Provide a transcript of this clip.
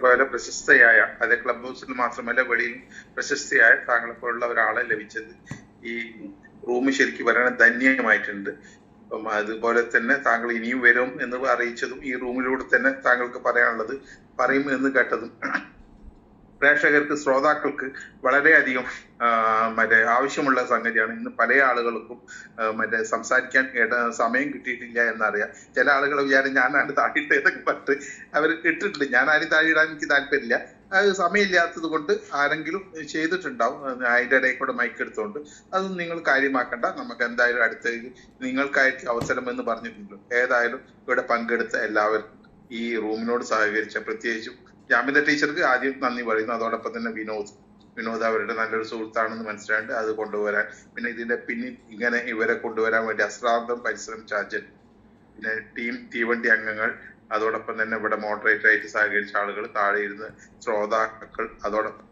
പോലെ പ്രശസ്തയായ, അത് ക്ലബ് ഹൗസിൽ മാത്രമല്ല വെളിയിൽ പ്രശസ്തയായ താങ്കളെ പോലുള്ള ഒരാളെ ലഭിച്ചത് ഈ റൂം ശരിക്കും പറയാൻ ധന്യമായിട്ടുണ്ട്. അപ്പം അതുപോലെ തന്നെ താങ്കൾ ഇനിയും വരും എന്ന് അറിയിച്ചതും ഈ റൂമിലൂടെ തന്നെ താങ്കൾക്ക് പറയാനുള്ളത് പറയും എന്ന് കേട്ടതും പ്രേക്ഷകർക്ക്, ശ്രോതാക്കൾക്ക് വളരെയധികം ആവശ്യമുള്ള സംഗതിയാണ്. ഇന്ന് പല ആളുകൾക്കും സംസാരിക്കാൻ സമയം കിട്ടിയിട്ടില്ല എന്നറിയാം. ചില ആളുകൾ വിചാരം ഞാനാണ് താഴിട്ട് ഏതൊക്കെ പറ്റ് അവർ ഇട്ടിട്ടുണ്ട്. ഞാൻ ആരും താഴിടാൻ എനിക്ക് താല്പര്യമില്ല. അത് സമയമില്ലാത്തത് കൊണ്ട് ആരെങ്കിലും ചെയ്തിട്ടുണ്ടാവും അതിൻ്റെ ഇടയിൽ കൂടെ മൈക്ക് എടുത്തുകൊണ്ട്. അതൊന്നും നിങ്ങൾ കാര്യമാക്കണ്ട. നമുക്ക് എന്തായാലും അടുത്ത നിങ്ങൾക്കായിട്ട് അവസരം എന്ന് പറഞ്ഞിട്ടുണ്ടല്ലോ. ഏതായാലും ഇവിടെ പങ്കെടുത്ത എല്ലാവർക്കും, ഈ റൂമിനോട് സഹകരിച്ച പ്രത്യേകിച്ചും ജാമിദ ടീച്ചർക്ക് ആദ്യം നന്ദി പറയുന്നു. അതോടൊപ്പം തന്നെ വിനോദ് അവരുടെ നല്ലൊരു സുഹൃത്താണെന്ന് മനസ്സിലാണ്ട് അത് കൊണ്ടുവരാൻ, പിന്നെ ഇതിന്റെ പിന്നിൽ ഇങ്ങനെ ഇവരെ കൊണ്ടുവരാൻ വേണ്ടി അശ്രാന്തം പരിശ്രമിച്ച അജൻ, പിന്നെ ടീം തീവണ്ടി അംഗങ്ങൾ, അതോടൊപ്പം തന്നെ ഇവിടെ മോഡറേറ്റർ ആയിട്ട് സഹകരിച്ച ആളുകൾ, താഴെ ഇരുന്ന് ശ്രോതാക്കൾ, അതോടൊപ്പം